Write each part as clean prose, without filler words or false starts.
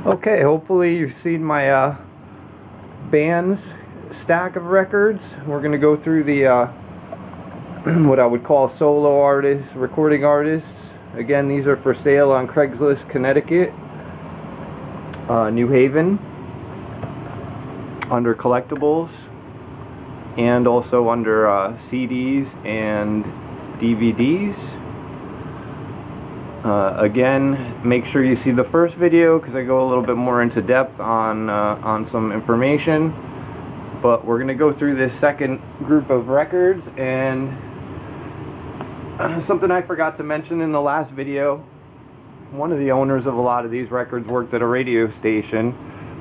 Okay, hopefully you've seen my band's stack of records. We're going to go through the what I would call solo artists, recording artists. Again, these are for sale on Craigslist, Connecticut, New Haven, under collectibles, and also under CDs and DVDs. Again, make sure you see the first video because I go a little bit more into depth on some information. But we're going to go through this second group of records, and something I forgot to mention in the last video, one of the owners of a lot of these records worked at a radio station,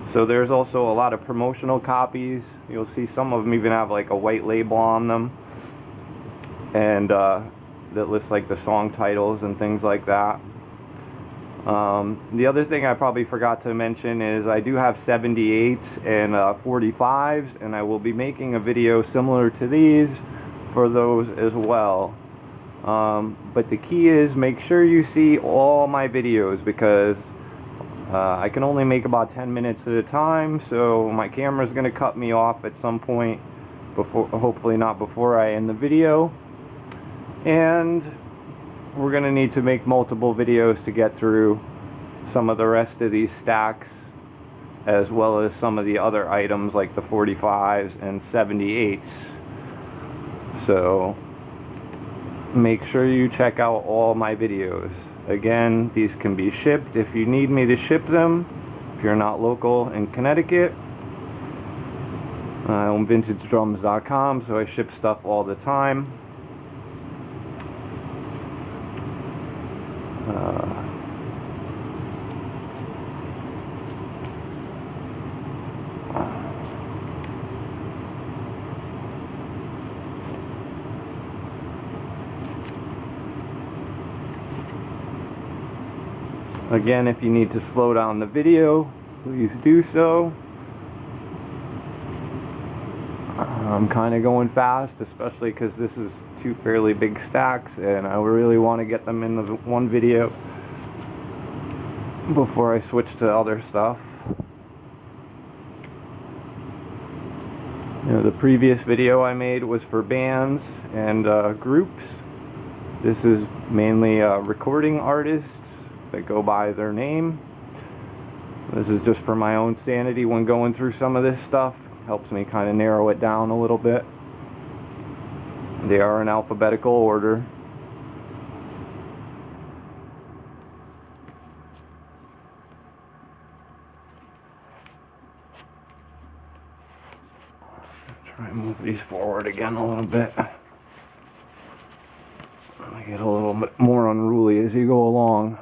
so there's also a lot of promotional copies. You'll see some of them even have like a white label on them, and that lists like the song titles and things like that. The other thing I probably forgot to mention is I do have 78s and 45s, and I will be making a video similar to these for those as well. But the key is make sure you see all my videos, because I can only make about 10 minutes at a time, so my camera is going to cut me off at some point, before, hopefully not before I end the video. And we're going to need to make multiple videos to get through some of the rest of these stacks, as well as some of the other items like the 45s and 78s. So make sure you check out all my videos. Again, these can be shipped if you need me to ship them, if you're not local in Connecticut. I own vintagedrums.com, so I ship stuff all the time. Again, if you need to slow down the video, please do so. I'm kind of going fast, especially because this is two fairly big stacks, and I really want to get them in the one video before I switch to other stuff. You know, the previous video I made was for bands and groups. This is mainly recording artists that go by their name. This is just for my own sanity when going through some of this stuff. Helps me kind of narrow it down a little bit. They are in alphabetical order. Try and move these forward again a little bit. I get a little bit more unruly as you go along.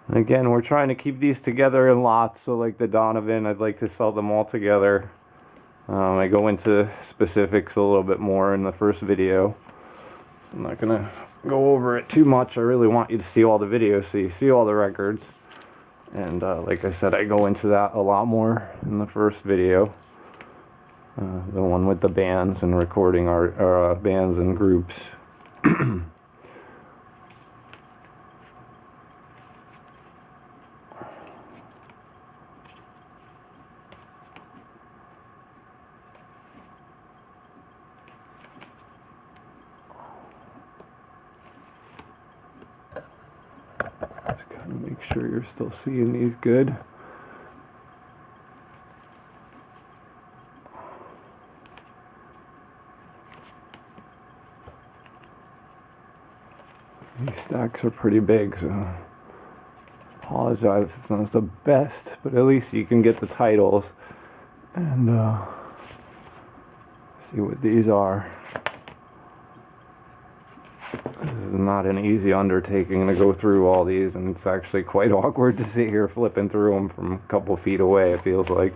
Again, we're trying to keep these together in lots, so like the Donovan, I'd like to sell them all together. I go into specifics a little bit more in the first video. I'm not going to go over it too much. I really want you to see all the videos so you see all the records. And like I said, I go into that a lot more in the first video. The one with the bands and recording art, bands and groups. Make sure you're still seeing these good. These stacks are pretty big, so apologize if it's not the best, but at least you can get the titles and see what these are. This is not an easy undertaking to go through all these, and it's actually quite awkward to sit here flipping through them from a couple feet away, it feels like.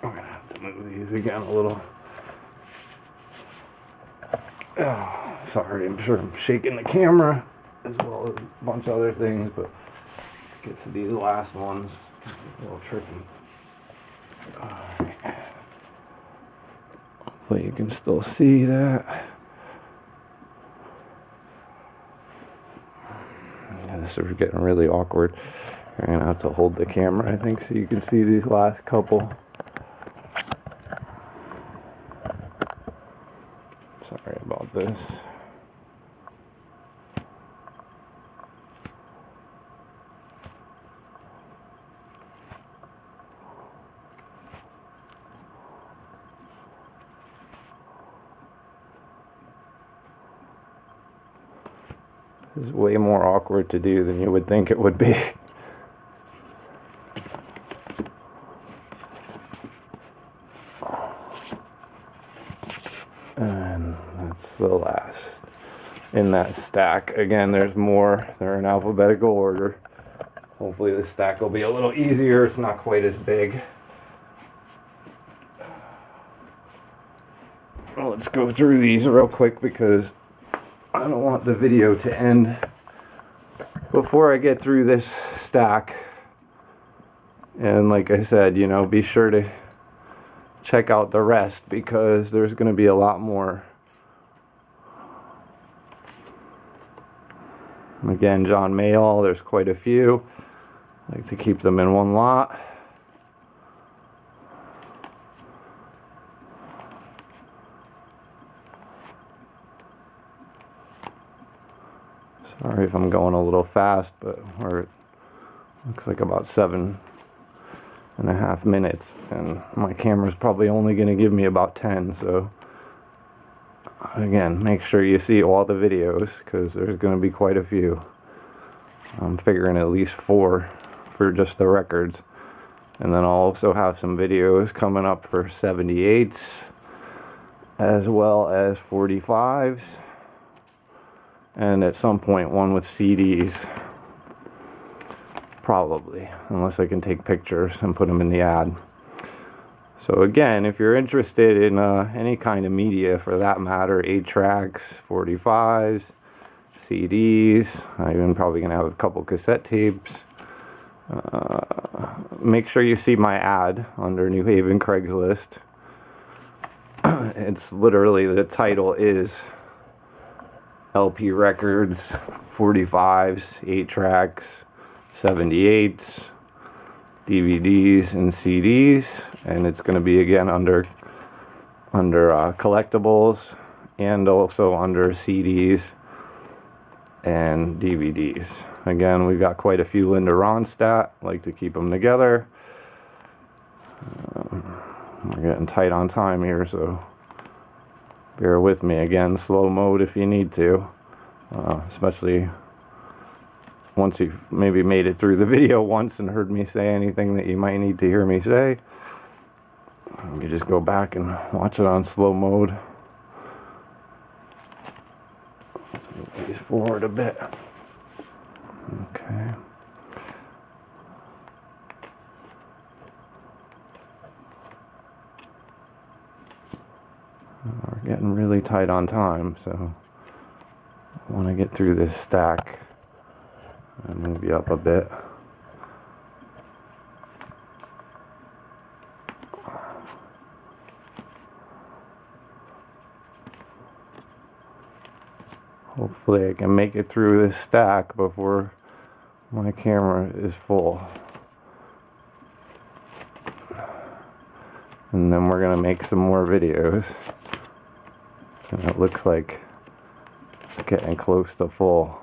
I'm gonna have to move these again a little. Oh, sorry, I'm sure I'm shaking the camera as well as a bunch of other things, but get to these last ones. A little tricky. Alright. Hopefully you can still see that. Yeah, this is getting really awkward. I'm gonna have to hold the camera, I think, so you can see these last couple. Sorry about this. This is way more awkward to do than you would think it would be. And that's the last in that stack. Again, there's more. They're in alphabetical order. Hopefully this stack will be a little easier. It's not quite as big. Well, let's go through these real quick because I don't want the video to end before I get through this stack. And like I said, you know, be sure to check out the rest because there's going to be a lot more. Again, John Mayall, there's quite a few. I like to keep them in one lot. Sorry if I'm going a little fast, but we're, looks like about 7.5 minutes, and my camera's probably only going to give me about 10, so again, make sure you see all the videos because there's going to be quite a few. I'm figuring at least 4 for just the records, and then I'll also have some videos coming up for 78s as well as 45s, and at some point one with CDs, probably, unless I can take pictures and put them in the ad. So again, if you're interested in any kind of media for that matter, 8-tracks, 45s, CDs, I'm even probably going to have a couple cassette tapes, make sure you see my ad under New Haven Craigslist. It's literally, the title is LP records, 45s, 8-tracks, 78s, DVDs, and CDs, and it's going to be again under collectibles and also under CDs and DVDs. Again, we've got quite a few Linda Ronstadt. Like to keep them together. We're getting tight on time here, so bear with me. Again, slow mode if you need to, especially once you've maybe made it through the video once and heard me say anything that you might need to hear me say. You just go back and watch it on slow mode. Let's move these forward a bit. Okay. We're getting really tight on time, so I want to get through this stack and move you up a bit. Hopefully I can make it through this stack before my camera is full. And then we're going to make some more videos. And it looks like It's getting close to full.